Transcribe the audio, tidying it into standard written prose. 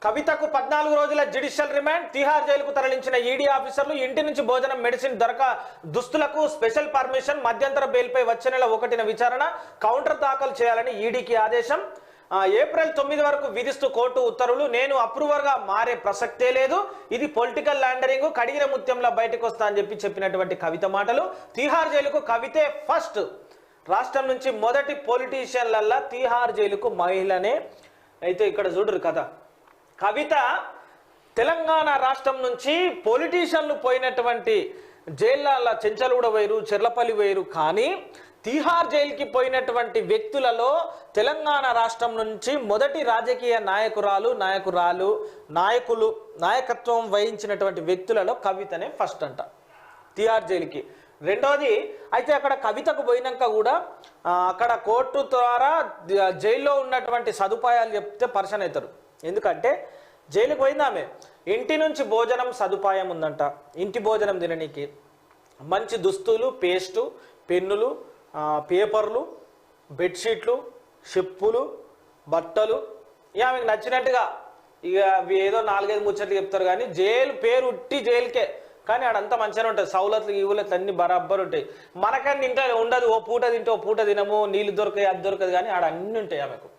కవితకు 14 రోజుల judicial remand. Tihar జైలుకు తరలించిన ఈడీ ఆఫీసర్లు ఇంటి నుంచి భోజనం, మెడిసిన్, దుస్తులకు స్పెషల్ పర్మిషన్. మధ్యంతర బెయిల్పై వచ్చే నెల 1న విచారణ. కౌంటర్ దాఖలు చేయాలని ఈడీకి ఆదేశం. ఏప్రిల్ 9 వరకు విధిస్తూ కోర్టు ఉత్తర్వులు. నేను అప్రూవర్గా మారే ప్రసక్తే లేదు, ఇది పొలిటికల్ ల్యాండరింగ్, కడిగిన ముత్యంలా బయటకు వస్తా అని చెప్పినటువంటి కవిత మాటలు. తిహార్ జైలుకు కవితే ఫస్ట్. రాష్ట్రం నుంచి మొదటి పొలిటీషియన్లల్లా తిహార్ జైలుకు మహిళనే. అయితే ఇక్కడ చూడరు కదా, కవిత తెలంగాణ రాష్ట్రం నుంచి పొలిటీషియన్లు పోయినటువంటి జైళ్ళ చెంచలూడ వేరు, చెర్లపల్లి వేరు. కానీ తిహార్ జైలుకి పోయినటువంటి వ్యక్తులలో తెలంగాణ రాష్ట్రం నుంచి మొదటి రాజకీయ నాయకత్వం వహించినటువంటి వ్యక్తులలో కవితనే ఫస్ట్ అంట తిహార్ జైలుకి. రెండోది అయితే అక్కడ కవితకు పోయినాక కూడా అక్కడ కోర్టు ద్వారా జైల్లో ఉన్నటువంటి సదుపాయాలు చెప్తే పర్సన్ అవుతారు. ఎందుకంటే జైలుకు పోయింది ఆమె, ఇంటి నుంచి భోజనం సదుపాయం ఉందంట. ఇంటి భోజనం తిననీకి మంచి దుస్తులు, పేస్టు, పెన్నులు, పేపర్లు, బెడ్షీట్లు, చెప్పులు, బట్టలు, ఇక ఆమెకు నచ్చినట్టుగా. ఇక అవి ఏదో 4-5 ముచ్చట్లు చెప్తారు కానీ జైలు పేరు ఉట్టి జైలుకే. కానీ ఆడంతా మంచిగానే ఉంటుంది, సౌలతులు ఈవులట్లు అన్ని బరాబర్ ఉంటాయి. మనకన్నీ ఇంట్లో ఉండదు, ఓ పూట తింటే ఓ పూట తినము, నీళ్ళు దొరకదు, అది దొరకదు, కానీ ఆడ అన్నీ ఉంటాయి ఆమెకు.